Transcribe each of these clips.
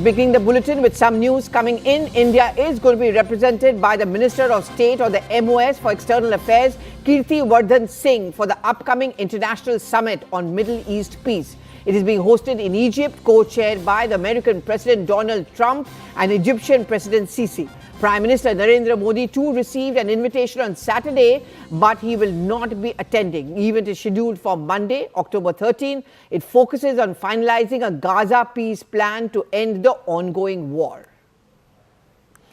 Beginning the bulletin with some news coming in. India is going to be represented by the Minister of State or the MoS for External Affairs, Kirti Vardhan Singh, for the upcoming International Summit on Middle East Peace. It is being hosted in Egypt, co-chaired by the American President Donald Trump and Egyptian President Sisi. Prime Minister Narendra Modi too received an invitation on Saturday, but he will not be attending. The event is scheduled for Monday, October 13. It focuses on finalizing a Gaza peace plan to end the ongoing war.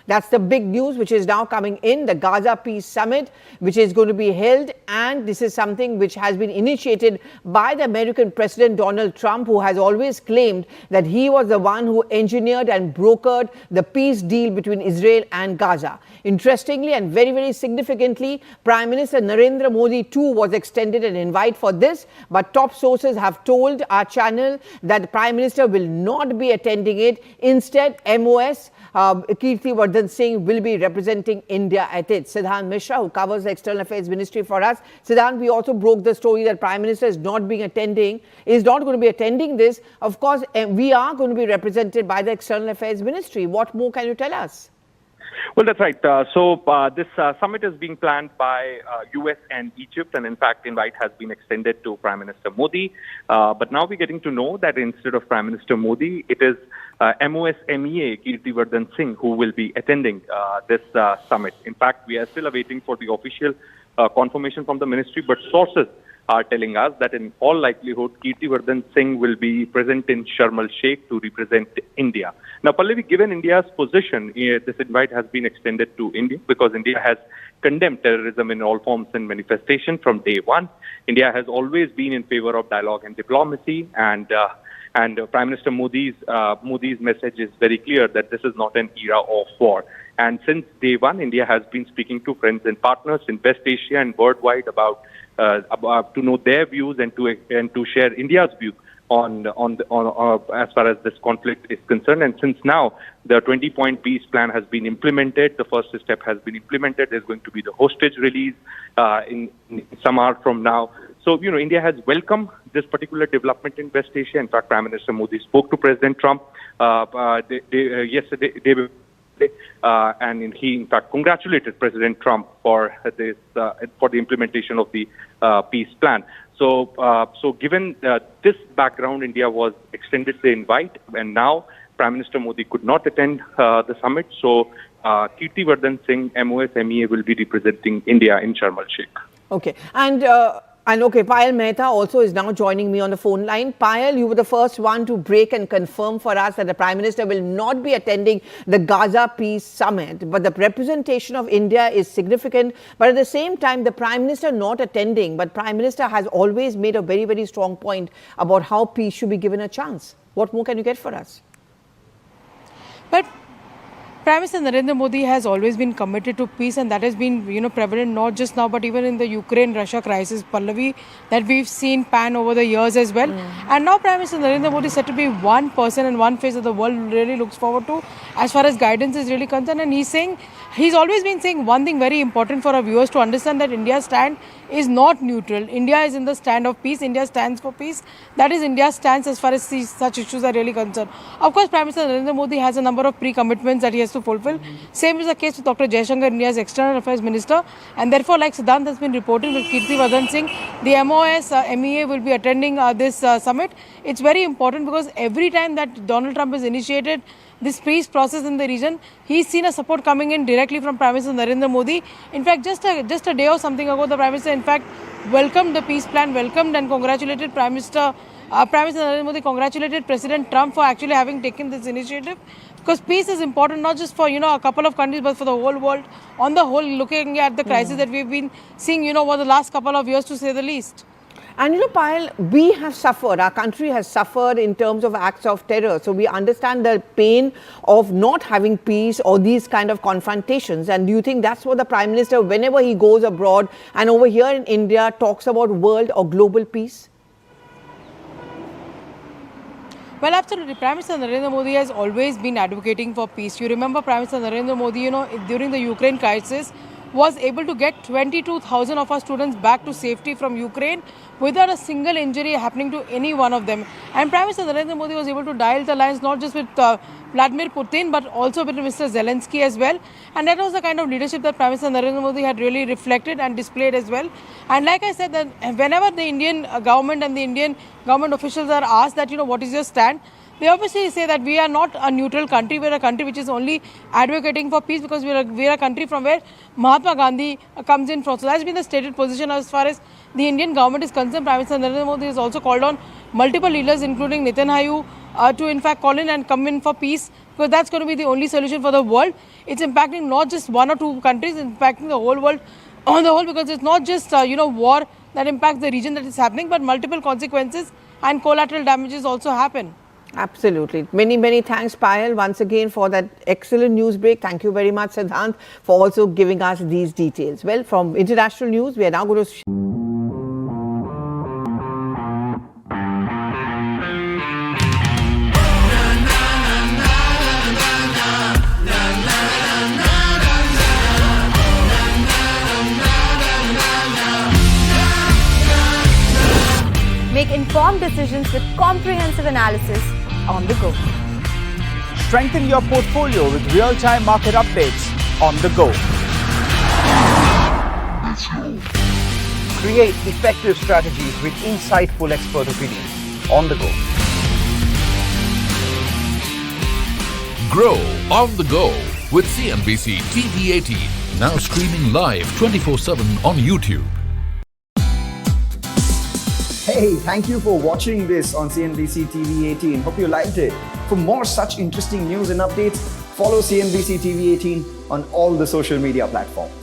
That's the big news which is now coming in, the Gaza Peace Summit, which is going to be held. And this is something which has been initiated by the American President Donald Trump, who has always claimed that he was the one who engineered and brokered the peace deal between Israel and Gaza. Interestingly and very, very significantly, Prime Minister Narendra Modi too was extended an invite for this. But top sources have told our channel that the Prime Minister will not be attending it. Instead, MoS, Kirti Vardhan Singh will be representing India at it. Siddhant Mishra, who covers the External Affairs Ministry for us. Siddhant, we also broke the story that Prime Minister is not going to be attending this. Of course, we are going to be represented by the External Affairs Ministry. What more can you tell us? Well, that's right. This summit is being planned by US and Egypt, and in fact, invite has been extended to Prime Minister Modi. But now we're getting to know that instead of Prime Minister Modi, it is MoS MEA Kirti Vardhan Singh who will be attending this summit. In fact, we are still awaiting for the official confirmation from the ministry, but sources are telling us that in all likelihood, Kirti Vardhan Singh will be present in Sharm El-Sheikh to represent India. Now, Pallavi, given India's position, this invite has been extended to India because India has condemned terrorism in all forms and manifestation from day one. India has always been in favor of dialogue and diplomacy, and Prime Minister Modi's message is very clear that this is not an era of war. And since day one, India has been speaking to friends and partners in West Asia and worldwide about to know their views and to share India's view on as far as this conflict is concerned. And since now the 20-point peace plan has been implemented, the first step has been implemented. There's going to be the hostage release in some hour from now. So, India has welcomed this particular development in West Asia. In fact, Prime Minister Modi spoke to President Trump yesterday, and he, in fact, congratulated President Trump for this for the implementation of the peace plan. So given this background, India was extended the invite, and now Prime Minister Modi could not attend the summit. So Kirti Vardhan Singh, MoS MEA, will be representing India in Sharm El-Sheikh. Okay, and Payal Mehta also is now joining me on the phone line. Payal, you were the first one to break and confirm for us that the Prime Minister will not be attending the Gaza Peace Summit. But the representation of India is significant. But at the same time, the Prime Minister not attending, but Prime Minister has always made a very, very strong point about how peace should be given a chance. What more can you get for us? But Prime Minister Narendra Modi has always been committed to peace, and that has been, prevalent not just now, but even in the Ukraine-Russia crisis, Pallavi, that we've seen pan over the years as well. And now Prime Minister Narendra Modi is said to be one person and one face that the world really looks forward to as far as guidance is really concerned. And he's always been saying one thing very important for our viewers to understand, that India's stand is not neutral. India is in the stand of peace. India stands for peace. That is India's stance as far as such issues are really concerned. Of course, Prime Minister Narendra Modi has a number of pre-commitments that he has to fulfill. Same is the case with Dr. Jaishankar, India's External Affairs Minister. And therefore, like Siddhant has been reporting, with Kirti Vardhan Singh, the MoS MEA will be attending this summit. It's very important because every time that Donald Trump has initiated this peace process in the region, he's seen a support coming in directly from Prime Minister Narendra Modi. In fact, just a day or something ago, the Prime Minister, in fact, welcomed the peace plan, welcomed and congratulated Prime Minister Narendra Modi, congratulated President Trump for actually having taken this initiative. Because peace is important not just for, a couple of countries, but for the whole world. On the whole, looking at the crisis that we've been seeing, over the last couple of years, to say the least. And Payal, we have suffered, our country has suffered in terms of acts of terror. So we understand the pain of not having peace or these kind of confrontations. And do you think that's what the Prime Minister, whenever he goes abroad and over here in India, talks about world or global peace? Well, absolutely. Prime Minister Narendra Modi has always been advocating for peace. You remember Prime Minister Narendra Modi, during the Ukraine crisis, was able to get 22,000 of our students back to safety from Ukraine without a single injury happening to any one of them. And Prime Minister Narendra Modi was able to dial the lines not just with Vladimir Putin but also with Mr. Zelensky as well. And that was the kind of leadership that Prime Minister Narendra Modi had really reflected and displayed as well. And like I said, that whenever the Indian government and the Indian government officials are asked that, what is your stand, they obviously say that we are not a neutral country. We are a country which is only advocating for peace because we are a country from where Mahatma Gandhi comes in from. So that's been the stated position as far as the Indian government is concerned. Prime Minister Narendra Modi has also called on multiple leaders, including Netanyahu, to in fact call in and come in for peace, because that's going to be the only solution for the world. It's impacting not just one or two countries, it's impacting the whole world on the whole, because it's not just war that impacts the region that is happening, but multiple consequences and collateral damages also happen. Absolutely. Many, many thanks, Payal, once again for that excellent news break. Thank you very much, Siddhant, for also giving us these details. Well, from international news, we are now going to... Make informed decisions with comprehensive analysis on the go. Strengthen your portfolio with real-time market updates on the go. Create effective strategies with insightful expert opinions on the go. Grow on the go with CNBC TV 18. Now streaming live 24/7 on YouTube. Hey, thank you for watching this on CNBC TV 18. Hope you liked it. For more such interesting news and updates, follow CNBC TV 18 on all the social media platforms.